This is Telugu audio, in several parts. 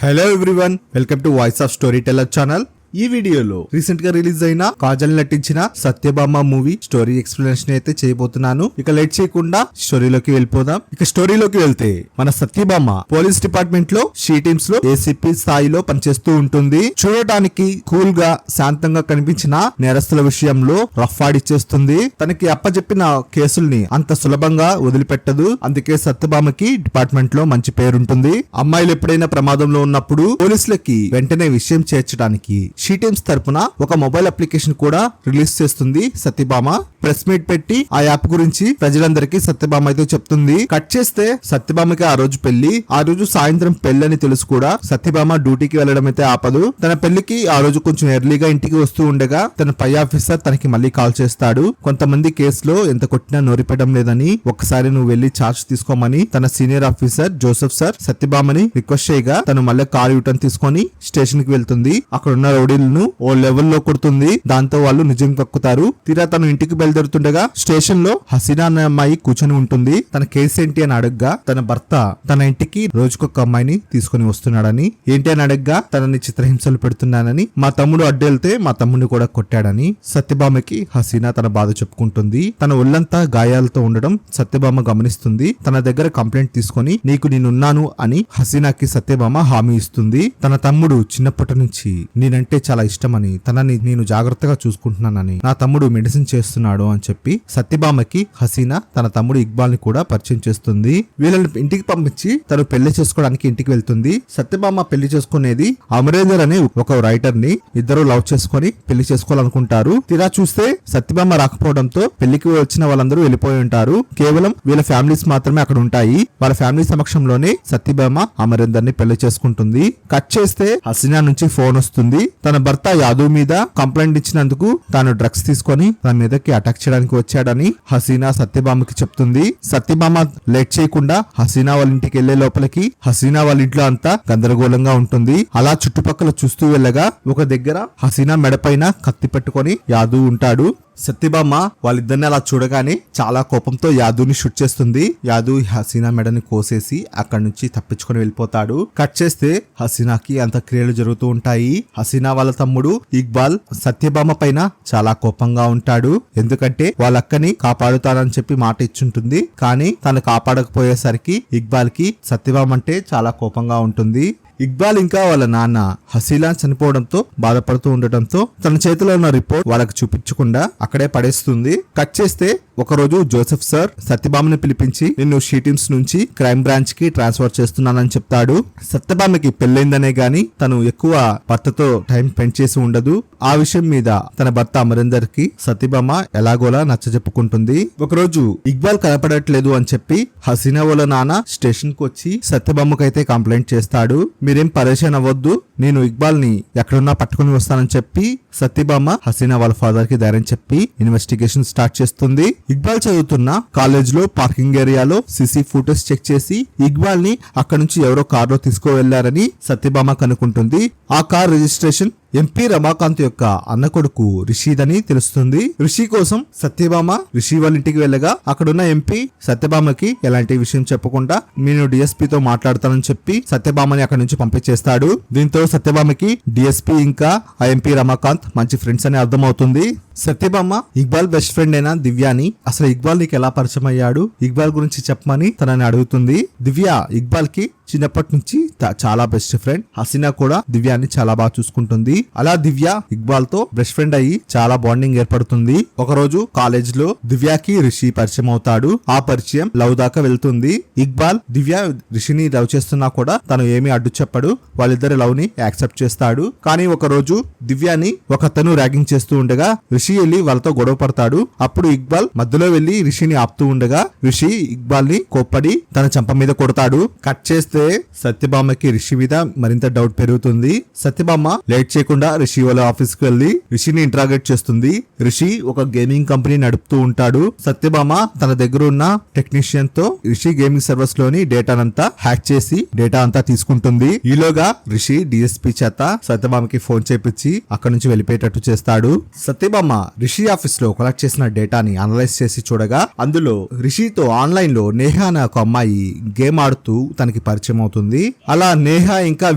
Hello everyone, welcome to voice of story teller channel. ఈ వీడియోలో రీసెంట్ గా రిలీజ్ అయిన కాజల్ నటించిన సత్యభామ మూవీ స్టోరీ ఎక్స్ప్లెనేషన్ అయితే చేయబోతున్నాను. ఇక లేట్ చేయకుండా స్టోరీలోకి వెళ్ళిపోదాం. ఇక స్టోరీలోకి వెళ్తే మన సత్యభామ పోలీస్ డిపార్ట్మెంట్ లో షీ టీమ్స్ లో ఏసీపీ స్థాయిలో పనిచేస్తూ ఉంటుంది. చూడటానికి కూల్ గా శాంతంగా కనిపించిన నేరస్తుల విషయంలో రఫ్ ఆడిచ్చేస్తుంది. తనకి అప్పచెప్పిన కేసుల్ని అంత సులభంగా వదిలిపెట్టదు. అందుకే సత్యభామకి డిపార్ట్మెంట్ లో మంచి పేరుంటుంది. అమ్మాయిలు ఎప్పుడైనా ప్రమాదంలో ఉన్నప్పుడు పోలీసులకి వెంటనే విషయం చేర్చడానికి షీ టీమ్స్ తరపున ఒక మొబైల్ అప్లికేషన్ కూడా రిలీజ్ చేస్తుంది సత్యభామ. ప్రెస్ మీట్ పెట్టి ఆ యాప్ గురించి ప్రజలందరికీ సత్యభామ అయితే చెప్తుంది. కట్ చేస్తే సత్యభామకి ఆ రోజు పెళ్లి. ఆ రోజు సాయంత్రం పెళ్లి అని తెలుసు కూడా సత్యభామ డ్యూటీకి వెళ్లడం అయితే ఆపదు. తన పెళ్లికి ఆ రోజు కొంచెం ఎర్లీగా ఇంటికి వస్తూ ఉండగా తన పై ఆఫీసర్ తనకి మళ్ళీ కాల్ చేస్తాడు. కొంతమంది కేసులో ఎంత కొట్టినా నోరిపెట్టడం లేదని, ఒక్కసారి నువ్వు వెళ్లి చార్జ్ తీసుకోమని తన సీనియర్ ఆఫీసర్ జోసెఫ్ సార్ సత్యభామని రిక్వెస్ట్ చేయగా తను మళ్ళీ కార్ యూటర్న్ తీసుకొని స్టేషన్ కి వెళ్తుంది. అక్కడ ఉన్న రౌడీలను ఓ లెవెల్లో కొడుతుంది. దాంతో వాళ్ళు నిజం కక్కుతారు. తీరా తను ఇంటికి బయలుదేరుతుండగా స్టేషన్ లో హసీనా అనే అమ్మాయి కూర్చొని ఉంటుంది. తన కేసు ఏంటి అని అడగ్గా తన భర్త తన ఇంటికి రోజుకొక అమ్మాయిని తీసుకుని వస్తున్నాడని, ఏంటి అని అడగ్గా తనని చిత్రహింసలు పెడుతున్నానని, మా తమ్ముడు అడ్డెళ్తే మా తమ్ముడిని కూడా కొట్టాడని సత్యభామకి హసీనా తన బాధ చెప్పుకుంటుంది. తన ఒళ్ళంతా గాయాలతో ఉండడం సత్యభామ గమనిస్తుంది. తన దగ్గర కంప్లైంట్ తీసుకొని నీకు నేనున్నాను అని హసీనాకి సత్యభామ హామీ ఇస్తుంది. తన తమ్ముడు చిన్నప్పటి నుంచి నేనంటే చాలా ఇష్టమని, తనని నేను జాగ్రత్తగా చూసుకుంటున్నానని, నా తమ్ముడు మెడిసిన్ చేస్తున్నాడు అని చెప్పి సత్యభామకి హసీనా తన తమ్ముడు ఇక్బాల్ ని కూడా పరిచయం చేస్తుంది. వీళ్ళని ఇంటికి పంపించి తను పెళ్లి చేసుకోవడానికి ఇంటికి వెళ్తుంది. సత్యభామ పెళ్లి చేసుకునేది అమరేందర్ అనే ఒక రైటర్ ని. ఇద్దరు లవ్ చేసుకుని పెళ్లి చేసుకోవాలనుకుంటారు. తీరా చూస్తే సత్యభామ రాకపోవడంతో పెళ్లికి వచ్చిన వాళ్ళందరూ వెళ్ళిపోయి ఉంటారు. కేవలం వీళ్ళ ఫ్యామిలీస్ మాత్రమే అక్కడ ఉంటాయి. వాళ్ళ ఫ్యామిలీ సమక్షంలోనే సత్యభామ అమరేందర్ ని పెళ్లి చేసుకుంటుంది. కట్ చేస్తే హసీనా నుంచి ఫోన్ వస్తుంది. తన భర్త యాదవ్ మీద కంప్లైంట్ ఇచ్చినందుకు తాను డ్రగ్స్ తీసుకొని తన మీదకి అటాక్ చేయడానికి వచ్చాడని హసీనా సత్యభామకి చెప్తుంది. సత్యభామ లేట్ చేయకుండా హసీనా వాళ్ళ ఇంటికి వెళ్లే లోపలికి హసీనా వాళ్ళ ఇంట్లో అంతా గందరగోళంగా ఉంటుంది. అలా చుట్టుపక్కల చూస్తూ వెళ్ళగా ఒక దగ్గర హసీనా మెడపైన కత్తి పెట్టుకొని యాదవ్ ఉంటాడు. సత్యభామ వాళ్ళిద్దరిని అలా చూడగానే చాలా కోపంతో యాదవ్ని షూట్ చేస్తుంది. యాదవ్ హసీనా మెడని కోసేసి అక్కడి నుంచి తప్పించుకొని వెళ్ళిపోతాడు. కట్ చేస్తే హసీనాకి అంత క్రియలు జరుగుతూ ఉంటాయి. హసీనా వాళ్ళ తమ్ముడు ఇక్బాల్ సత్యభామ పైన చాలా కోపంగా ఉంటాడు. ఎందుకంటే వాళ్ళ అక్కని కాపాడుతానని చెప్పి మాట ఇచ్చుంటుంది. కానీ తను కాపాడకపోయేసరికి ఇక్బాల్ కి సత్యభామ అంటే చాలా కోపంగా ఉంటుంది. ఇక్బాల్ ఇంకా వాళ్ళ నాన్న హసీలా చనిపోవడంతో బాధపడుతూ ఉండటంతో తన చేతిలో ఉన్న రిపోర్ట్ వాళ్ళకి చూపించకుండా అక్కడే పడేస్తుంది. కట్ చేస్తే ఒకరోజు జోసెఫ్ సార్ సత్యభామని పిలిపించి నిన్ను షీ టీమ్స్ నుంచి క్రైమ్ బ్రాంచ్ కి ట్రాన్స్ఫర్ చేస్తున్నానని చెప్తాడు. సత్యభామకి పెళ్ళైందనే గాని తను ఎక్కువ భర్తతో టైం స్పెండ్ చేసి ఉండదు. ఆ విషయం మీద తన భర్త అమరేందర్ కి సత్యభామ ఎలాగోలా నచ్చజెప్పుకుంటుంది. ఒకరోజు ఇక్బాల్ కనపడట్లేదు అని చెప్పి హసీనా వాళ్ళ నాన్న స్టేషన్ కు వచ్చి సత్యభామకైతే కంప్లైంట్ చేస్తాడు. మీరేం పరేషాన్ అవ్వద్దు, నేను ఇక్బాల్ ని ఎక్కడున్నా పట్టుకుని వస్తానని చెప్పి సత్యభామ హసీనా వాళ్ళ ఫాదర్ కి ధైర్యం చెప్పి ఇన్వెస్టిగేషన్ స్టార్ట్ చేస్తుంది. ఇక్బాల్ చదువుతున్న కాలేజ్ లో పార్కింగ్ ఏరియాలో సీసీ ఫుటేజ్ చెక్ చేసి ఇక్బాల్ ని అక్కడ నుంచి ఎవరో కార్ లో తీసుకువెళ్లారని సత్యభామ కనుక్కుంటుంది. ఆ కార్ రిజిస్ట్రేషన్ ఎంపీ రమాకాంత్ యొక్క అన్న కొడుకు రిషీద్ అని తెలుస్తుంది. రిషి కోసం సత్యభామ రిషి వాళ్ళ ఇంటికి వెళ్ళగా అక్కడున్న ఎంపీ సత్యభామకి ఎలాంటి విషయం చెప్పకుండా నేను డిఎస్పీతో మాట్లాడతానని చెప్పి సత్యభామని అక్కడి నుంచి పంపించేస్తాడు. దీంతో సత్యభామకి డిఎస్పీ ఇంకా ఆ ఎంపీ రమాకాంత్ మంచి ఫ్రెండ్స్ అని అర్థమవుతుంది. సత్యభామ ఇక్బాల్ బెస్ట్ ఫ్రెండ్ అయిన దివ్యాని అసలు ఇక్బాల్ నీకు ఎలా పరిచయం అయ్యాడు, ఇక్బాల్ గురించి చెప్పమని తనని అడుగుతుంది. దివ్య ఇక్బాల్ కి చిన్నప్పటి నుంచి చాలా బెస్ట్ ఫ్రెండ్. హసీనా కూడా దివ్యాని చాలా బాగా చూసుకుంటుంది. అలా దివ్య ఇక్బాల్ తో బెస్ట్ ఫ్రెండ్ అయ్యి చాలా బాండింగ్ ఏర్పడుతుంది. ఒకరోజు కాలేజ్ లో దివ్యాకి రిషి పరిచయం అవుతాడు. ఆ పరిచయం లవ్ దాకా వెళ్తుంది. ఇక్బాల్ దివ్య రిషిని లవ్ చేస్తున్నా కూడా తను ఏమీ అడ్డు చెప్పడు. వాళ్ళిద్దరి లవ్ ని యాక్సెప్ట్ చేస్తాడు. కానీ ఒక రోజు దివ్యాని ఒకతను ర్యాగింగ్ చేస్తూ ఉండగా రిషి వెళ్ళి వాళ్ళతో గొడవ పడతాడు. అప్పుడు ఇక్బాల్ మధ్యలో వెళ్లి రిషిని ఆపుతూ ఉండగా రిషి ఇక్బాల్ ని కోప్పడి తన చంప మీద కొడతాడు. కట్ చేస్తే సత్యభామకి రిషి మీద మరింత డౌట్ పెరుగుతుంది. సత్యభామ లేట్ చేయకుండా రిషి వాళ్ళ ఆఫీస్ కు వెళ్లి రిషిని ఇంటరాగేట్ చేస్తుంది. రిషి ఒక గేమింగ్ కంపెనీ నడుపుతూ ఉంటాడు. సత్యభామ తన దగ్గర ఉన్న టెక్నీషియన్ తో రిషి గేమింగ్ సర్వర్స్ లోని డేటానంతా హ్యాక్ చేసి డేటా అంతా తీసుకుంటుంది. ఈలోగా రిషి డిఎస్పీ చేత సత్యభామకి ఫోన్ చేపించి అక్కడి నుంచి వెళ్ళిపోయేటట్టు చేస్తాడు. సత్యభామ రిషి ఆఫీస్ లో కలెక్ట్ చేసిన డేటాని అనలైజ్ చేసి చూడగా అందులో రిషితో ఆన్లైన్ లో నేహ అనే ఒక అమ్మాయి గేమ్ ఆడుతూ తనకి పరిచయం అవుతుంది. అలా నేహ ఇంకా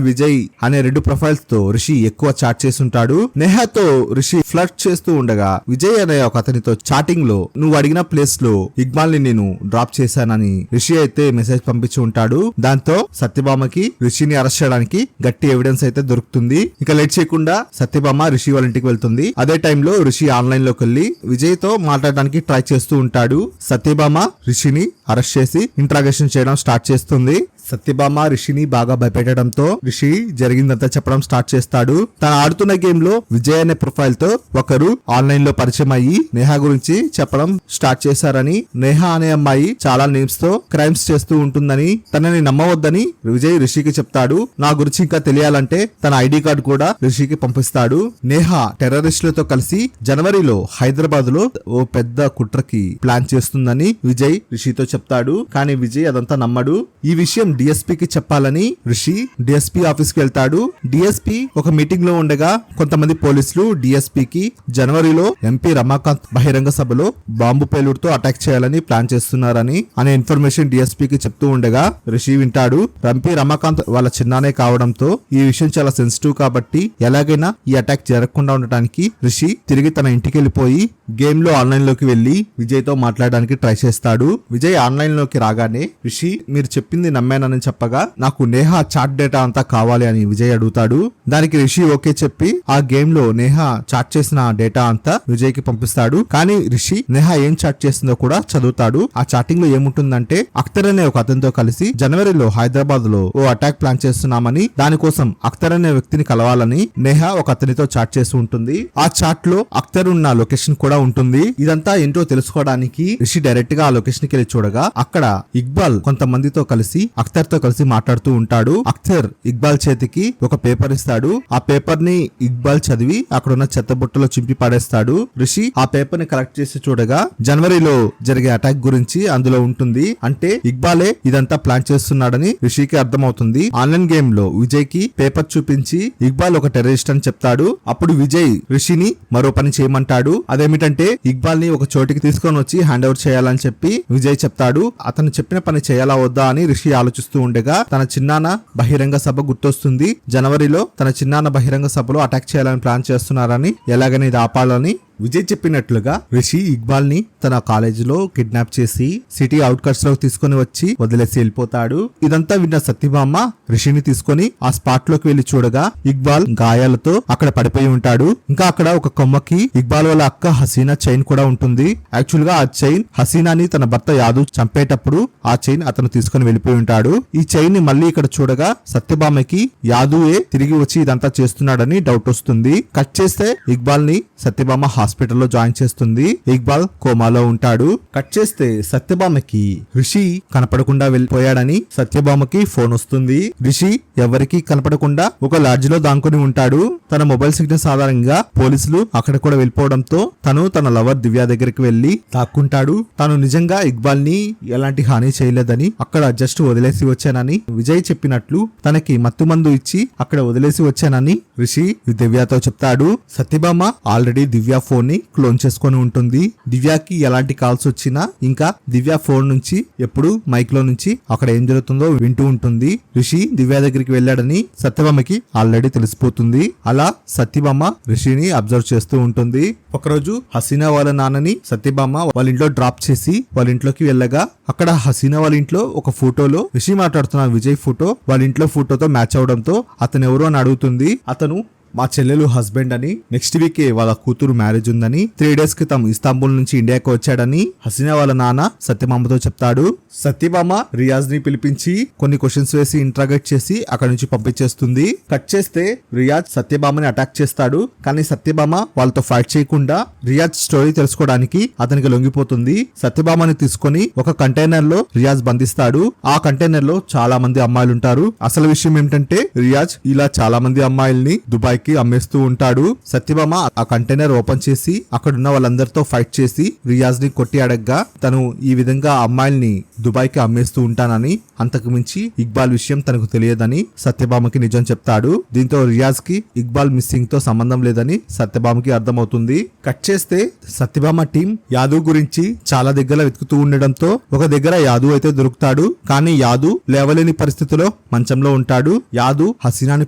విజయ్ అనే 2 ప్రొఫైల్స్ తో రిషి ఎక్కువ చాట్ చేస్తుంటాడు. నేహతో రిషి ఫ్లర్ట్ చేస్తూ ఉండగా విజయ్ అనే ఒక అతనితో చాటింగ్ లో నువ్వు అడిగిన ప్లేస్ లో ఇక్బాల్ ని నేను డ్రాప్ చేశానని రిషి అయితే మెసేజ్ పంపించి ఉంటాడు. దాంతో సత్యభామకి రిషిని అరెస్ట్ చేయడానికి గట్టి ఎవిడెన్స్ అయితే దొరుకుతుంది. ఇక లేట్ చేయకుండా సత్యభామ రిషి వాళ్ళ ఇంటికి వెళ్తుంది. అదే టైంలో రిషి ఆన్లైన్ లోకి వెళ్లి విజయ్ తో మాట్లాడడానికి ట్రై చేస్తూ ఉంటాడు. సత్యభామ రిషిని అరెస్ట్ చేసి ఇంట్రాగేషన్ చేయడం స్టార్ట్ చేస్తుంది. సత్యభామ రిషిని బాగా భయపెట్టడంతో రిషి జరిగిందంతా చెప్పడం స్టార్ట్ చేస్తాడు. తను ఆడుతున్న గేమ్ లో విజయ్ అనే ప్రొఫైల్ తో ఒకరు ఆన్లైన్ లో పరిచయం అయ్యి నేహ గురించి చెప్పడం స్టార్ట్ చేశారని, నేహ అనే అమ్మాయి చాలా నేమ్స్ తో క్రైమ్స్ చేస్తూ ఉంటుందని, తనని నమ్మవద్దని విజయ్ రిషికి చెప్తాడు. నా గురించి ఇంకా తెలియాలంటే తన ఐడి కార్డు కూడా రిషికి పంపిస్తాడు. నేహ టెర్రరిస్టులతో కలిసి జనవరిలో హైదరాబాద్ లో ఓ పెద్ద కుట్రకి ప్లాన్ చేస్తుందని విజయ్ రిషితో చెప్తాడు. కానీ విజయ్ అదంతా నమ్మడు. ఈ విషయం డిఎస్పీకి చెప్పాలని రిషి డిఎస్పీ ఆఫీస్ కి వెళ్తాడు. డిఎస్పీ ఒక మీటింగ్ లో ఉండగా కొంతమంది పోలీసులు డిఎస్పీకి జనవరిలో ఎంపీ రమాకాంత్ బహిరంగ సభలో బాంబు పేలుడుతో అటాక్ చేయాలని ప్లాన్ చేస్తున్నారని అనే ఇన్ఫర్మేషన్ డిఎస్పీకి చెప్తూ ఉండగా రిషి వింటాడు. ఎంపీ రమాకాంత్ వాళ్ళ చిన్నానే కావడంతో ఈ విషయం చాలా సెన్సిటివ్ కాబట్టి ఎలాగైనా ఈ అటాక్ జరగకుండా ఉండటానికి రిషి తిరిగి తన ఇంటికి వెళ్ళిపోయి గేమ్ లో ఆన్లైన్ లోకి వెళ్లి విజయ్ తో మాట్లాడడానికి ట్రై చేస్తాడు. విజయ్ ఆన్లైన్ లోకి రాగానే రిషి మీరు చెప్పింది నమ్మానని చెప్పగా నాకు నేహ చాట్ డేటా అంతా కావాలి అని విజయ్ అడుగుతాడు. దానికి రిషి ఓకే చెప్పి ఆ గేమ్ లో నేహ చాట్ చేసిన డేటా అంతా విజయ్ కి పంపిస్తాడు. కానీ రిషి నేహ ఏం చాట్ చేసిందో కూడా చదువుతాడు. ఆ చాటింగ్ లో ఏముంటుందంటే అఖ్తర్ అనే ఒక అతనితో కలిసి జనవరిలో హైదరాబాద్ లో ఓ అటాక్ ప్లాన్ చేస్తున్నామని, దానికోసం అఖ్తర్ అనే వ్యక్తిని కలవాలని నేహ ఒక అతనితో చాట్ చేసి ఉంటుంది. ఆ చాట్ లో అఖ్తర్ ఉన్న లొకేషన్ కూడా ఉంటుంది. ఇదంతా ఏంటో తెలుసుకోవడానికి రిషి డైరెక్ట్ గా ఆ లొకేషన్ కి వెళ్ళి చూడగా అక్కడ ఇక్బాల్ కొంతమందితో కలిసి అఖ్తర్ తో కలిసి మాట్లాడుతూ ఉంటాడు. అఖ్తర్ ఇక్బాల్ చేతికి ఒక పేపర్ ఇస్తాడు. ఆ పేపర్ ని ఇక్బాల్ చదివి అక్కడున్న చెత్త బుట్టలో చింపి పడేస్తాడు. రిషి ఆ పేపర్ ని కలెక్ట్ చేసి చూడగా జనవరిలో జరిగే అటాక్ గురించి అందులో ఉంటుంది. అంటే ఇక్బాలే ఇదంతా ప్లాన్ చేస్తున్నాడని రిషికి అర్థమవుతుంది. ఆన్లైన్ గేమ్ లో విజయ్ కి పేపర్ చూపించి ఇక్బాల్ ఒక టెర్రరిస్ట్ అని చెప్తాడు. అప్పుడు విజయ్ రిషిని మరో పని చేయమంటాడు. అదేమిటంటే ఇక్బాల్ ని ఒక చోటికి తీసుకొని వచ్చి హ్యాండ్ ఓవర్ చేయాలని చెప్పి విజయ్ చెప్తాడు. అతను చెప్పిన పని చేయాలా వద్దా అని రిషి ఆలోచిస్తూ ఉండగా తన చిన్నాన్న బహిరంగ సభ గుర్తొస్తుంది. జనవరిలో తన చిన్నాన్న బహిరంగ సభలో అటాక్ చేయాలని ప్లాన్ చేస్తున్నారని, ఎలాగని ఇది ఆపాలని విజయ్ చెప్పినట్లుగా రిషి ఇక్బాల్ ని తన కాలేజీలో కిడ్నాప్ చేసి సిటీ అవుట్కట్స్ లో తీసుకుని వచ్చి వదిలేసి వెళ్ళిపోతాడు. ఇదంతా విన్న సత్యభామ రిషిని తీసుకొని ఆ స్పాట్ లోకి వెళ్లి చూడగా ఇక్బాల్ గాయాలతో అక్కడ పడిపోయి ఉంటాడు. ఇంకా అక్కడ ఒక కొమ్మకి ఇక్బాల్ వాళ్ళ అక్క హసీనా చైన్ కూడా ఉంటుంది. యాక్చువల్ గా ఆ చైన్ హసీనాని తన భర్త యాదవ్ చంపేటప్పుడు ఆ చైన్ అతను తీసుకుని వెళ్ళిపోయి ఉంటాడు. ఈ చైన్ ని మళ్ళీ ఇక్కడ చూడగా సత్యభామకి యాదవే తిరిగి వచ్చి ఇదంతా చేస్తున్నాడని డౌట్ వస్తుంది. కట్ చేస్తే ఇక్బాల్ ని సత్యభామ హాస్పిటల్లో జాయిన్ చేస్తుంది. ఇక్బాల్ కోమాలో ఉంటాడు. కట్ చేస్తే సత్యభామకి రిషి కనపడకుండా వెళ్ళిపోయాడని సత్యభామకి ఫోన్ వస్తుంది. రిషి ఎవరికి కనపడకుండా ఒక లాడ్జ్ లో దాంకుని ఉంటాడు. తన మొబైల్ సిగ్నల్స్ ఆధారంగా పోలీసులు అక్కడ కూడా వెళ్ళిపోవడంతో తను తన లవర్ దివ్య దగ్గరికి వెళ్లి దాక్కుంటాడు. తాను నిజంగా ఇక్బాల్ ని ఎలాంటి హాని చేయలేదని, అక్కడ జస్ట్ వదిలేసి వచ్చానని విజయ్ చెప్పినట్లు తనకి మత్తు మందు ఇచ్చి అక్కడ వదిలేసి వచ్చానని రిషి దివ్యతో చెప్తాడు. సత్యభామ ఆల్రెడీ దివ్య ఫోన్ ని క్లోన్ చేసుకొని ఉంటుంది. దివ్యకి ఎలాంటి కాల్స్ వచ్చినా ఇంకా దివ్య ఫోన్ నుంచి ఎప్పుడు మైక్ లో నుంచి అక్కడ ఏం జరుగుతుందో వింటూ ఉంటుంది. రిషి దివ్య దగ్గరికి వెళ్ళాడని సత్యభామకి ఆల్రెడీ తెలిసిపోతుంది. అలా సత్యభామ రిషిని అబ్జర్వ్ చేస్తూ ఉంటుంది. ఒకరోజు హసీనా వాళ్ళ నాన్నని సత్యభామ వాళ్ళ ఇంట్లో డ్రాప్ చేసి వాళ్ళ ఇంట్లోకి వెళ్ళగా అక్కడ హసీనా వాళ్ళ ఇంట్లో ఒక ఫోటోలో రిషి మాట్లాడుతున్న విజయ్ ఫోటో వాళ్ళ ఇంట్లో ఫోటోతో మ్యాచ్ అవడంతో అతను ఎవరు అని అడుగుతుంది. అతను మా చెల్లెలు హస్బెండ్ అని, నెక్స్ట్ వీక్ వాళ్ళ కూతురు మ్యారేజ్ ఉందని, 3 days క్రితం ఇస్తాంబుల్ నుంచి ఇండియాకి వచ్చాడని హసీనా వాళ్ళ నాన్న సత్యభామతో చెప్తాడు. సత్యభామ రియాజ్ ని పిలిపించి కొన్ని క్వశ్చన్స్ వేసి ఇంట్రాగేట్ చేసి అక్కడ నుంచి పంపించేస్తుంది. కట్ చేస్తే రియాజ్ సత్యభామని అటాక్ చేస్తాడు. కానీ సత్యభామ వాళ్ళతో ఫైట్ చేయకుండా రియాజ్ స్టోరీ తెలుసుకోవడానికి అతనికి లొంగిపోతుంది. సత్యభామని తీసుకొని ఒక కంటైనర్ లో రియాజ్ బంధిస్తాడు. ఆ కంటైనర్ లో చాలా మంది అమ్మాయిలు ఉంటారు. అసలు విషయం ఏమిటంటే రియాజ్ ఇలా చాలా మంది అమ్మాయిల్ని దుబాయ్ దుబాయ్ కి అమ్మేస్తూ ఉంటాడు. సత్యభామ ఆ కంటైనర్ ఓపెన్ చేసి అక్కడున్న వాళ్ళందరితో ఫైట్ చేసి రియాజ్ ని కొట్టి అడగ్గా తను ఈ విధంగా అమ్మాయిల్ని దుబాయ్ కి అమ్మేస్తూ ఉంటానని, అంతకు మించి ఇక్బాల్ విషయం తనకు తెలియదని సత్యభామకి నిజం చెప్తాడు. దీంతో రియాజ్ కి ఇక్బాల్ మిస్సింగ్ తో సంబంధం లేదని సత్యభామకి అర్థమవుతుంది. కట్ చేస్తే సత్యభామ టీం యాదు గురించి చాలా దగ్గర వెతుకుతూ ఉండడంతో ఒక దగ్గర యాదు అయితే దొరుకుతాడు. కానీ యాదు లేవలేని పరిస్థితిలో మంచంలో ఉంటాడు. యాదు హసీనాని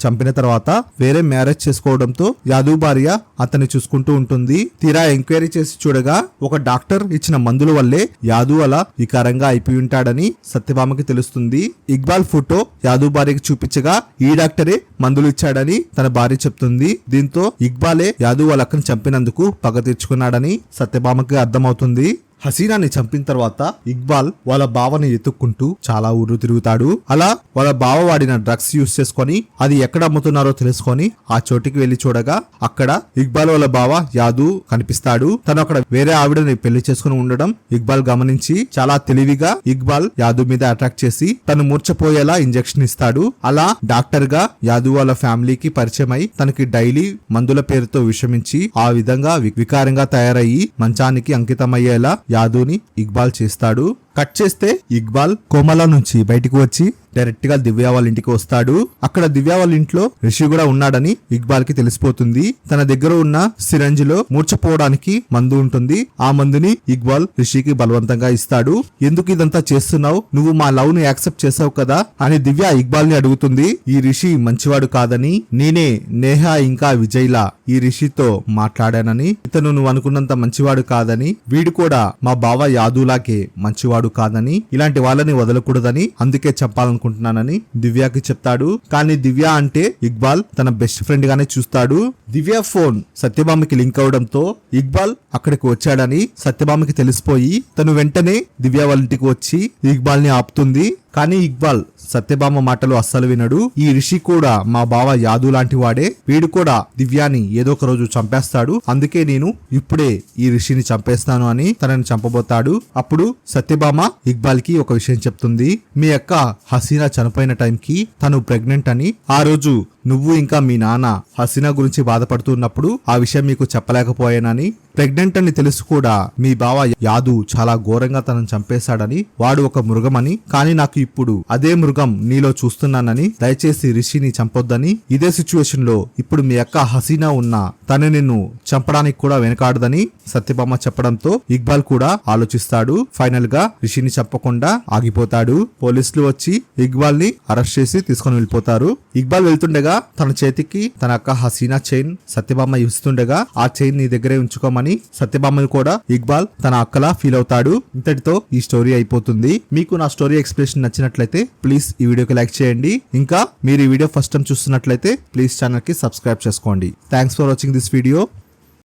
చంపిన తర్వాత వేరే మ్యారేజ్ చేసుకోవడంతో యాదు భార్య అతన్ని చూసుకుంటూ ఉంటుంది. తీరా ఎంక్వైరీ చేసి చూడగా ఒక డాక్టర్ ఇచ్చిన మందుల వల్లే యాదు అలా వికారంగా అయిపోయి ఉంటాడని సత్యభామకి తెలుస్తుంది. ఇక్బాల్ ఫోటో యాదు భార్యకి చూపించగా ఈ డాక్టరే మందులు ఇచ్చాడని తన భార్య చెప్తుంది. దీంతో ఇక్బాలే యాదు వాళ్ళ అక్కని చంపినందుకు పగ తీర్చుకున్నాడని సత్యభామకి అర్థమవుతుంది. హసీనాని చంపిన తర్వాత ఇక్బాల్ వాళ్ళ బావని ఎత్తుక్కుంటూ చాలా ఊరు తిరుగుతాడు. అలా వాళ్ళ బావ వాడిన డ్రగ్స్ యూస్ చేసుకొని అది ఎక్కడ అమ్ముతున్నారో తెలుసుకొని ఆ చోటికి వెళ్లి చూడగా అక్కడ ఇక్బాల్ వాళ్ళ బావ యాదు కనిపిస్తాడు. తను అక్కడ వేరే ఆవిడని పెళ్లి చేసుకుని ఉండడం ఇక్బాల్ గమనించి చాలా తెలివిగా ఇక్బాల్ యాదు మీద అటాక్ చేసి తను మూర్చపోయేలా ఇంజెక్షన్ ఇస్తాడు. అలా డాక్టర్ గా యాదు వాళ్ళ ఫ్యామిలీకి పరిచయం అయి తనకి డైలీ మందుల పేరుతో విషమించి ఆ విధంగా వికారంగా తయారయ్యి మంచానికి అంకితమయ్యేలా యాదుని ఇక్బాల్ చేస్తాడు. కట్ చేస్తే ఇక్బాల్ కోమలా నుంచి బయటికి వచ్చి డైరెక్ట్ గా దివ్య వాళ్ళ ఇంటికి వస్తాడు. అక్కడ దివ్య వాళ్ళ ఇంట్లో రిషి కూడా ఉన్నాడని ఇక్బాల్ కి తెలిసిపోతుంది. తన దగ్గర ఉన్న సిరంజ్ లో మూర్చపోవడానికి మందు ఉంటుంది. ఆ మందుని ఇక్బాల్ రిషికి బలవంతంగా ఇస్తాడు. ఎందుకు ఇదంతా చేస్తున్నావు, నువ్వు మా లవ్ ని యాక్సెప్ట్ చేసావు కదా అని దివ్య ఇక్బాల్ ని అడుగుతుంది. ఈ రిషి మంచివాడు కాదని, నేనే నేహ ఇంకా విజయ్ లా ఈ రిషితో మాట్లాడానని, ఇతను నువ్వు అనుకున్నంత మంచివాడు కాదని, వీడు కూడా మా బావ యాదులాగే మంచివాడు కాదని, ఇలాంటి వాళ్ళని వదలకూడదని అందుకే చెప్పాలనుకుంటున్నానని దివ్యకి చెప్తాడు. కానీ దివ్య అంటే ఇక్బాల్ తన బెస్ట్ ఫ్రెండ్ గానే చూస్తాడు. దివ్య ఫోన్ సత్యభామకి లింక్ అవడంతో ఇక్బాల్ అక్కడికి వచ్చాడని సత్యభామకి తెలిసిపోయి తను వెంటనే దివ్య వాళ్ళ ఇంటికి వచ్చి ఇక్బాల్ ని ఆపుతుంది. కానీ ఇక్బాల్ సత్యభామ మాటలు అస్సలు వినడు. ఈ రిషి కూడా మా బావ యాదు లాంటి వాడే, వీడు కూడా దివ్యాని ఏదో ఒక రోజు చంపేస్తాడు, అందుకే నేను ఇప్పుడే ఈ రిషిని చంపేస్తాను అని తనని చంపబోతాడు. అప్పుడు సత్యభామ ఇక్బాల్ కి ఒక విషయం చెప్తుంది. మీ అక్క హసీనా చనిపోయిన టైంకి తను ప్రెగ్నెంట్ అని, ఆ రోజు నువ్వు ఇంకా మీ నాన్న హసీనా గురించి బాధపడుతున్నప్పుడు ఆ విషయం మీకు చెప్పలేకపోయానని, ప్రెగ్నెంట్ అని తెలుసు కూడా మీ బావ యాదు చాలా ఘోరంగా తనను చంపేశాడని, వాడు ఒక మృగమని, కానీ నాకు ఇప్పుడు అదే మృగం నీలో చూస్తున్నానని, దయచేసి రిషిని చంపొద్దని, ఇదే సిచ్యువేషన్ లో ఇప్పుడు మీ అక్క హసీనా ఉన్నా తను నిన్ను చంపడానికి కూడా వెనకాడదని సత్యభామ చెప్పడంతో ఇక్బాల్ కూడా ఆలోచిస్తాడు. ఫైనల్ గా రిషిని చంపకుండా ఆగిపోతాడు. పోలీసులు వచ్చి ఇక్బాల్ ని అరెస్ట్ చేసి తీసుకొని వెళ్ళిపోతారు. ఇక్బాల్ వెళ్తుండగా తన చేతికి తన అక్క హసీనా చైన్ సత్యభామ ఇస్తుండగా ఆ చైన్ నీ దగ్గరే ఉంచుకోమని సత్యభామని కూడా ఇక్బాల్ తన అక్కలా ఫీల్ అవుతాడు. ఇంతటితో ఈ స్టోరీ అయిపోతుంది. మీకు నా స్టోరీ ఎక్స్ప్లెనేషన్ నచ్చినట్లయితే ప్లీజ్ ఈ వీడియోకి లైక్ చేయండి. ఇంకా మీరు ఈ వీడియో ఫస్ట్ టైం చూస్తున్నట్లయితే ప్లీజ్ ఛానల్ కి సబ్స్క్రైబ్ చేసుకోండి. Thanks for watching this video.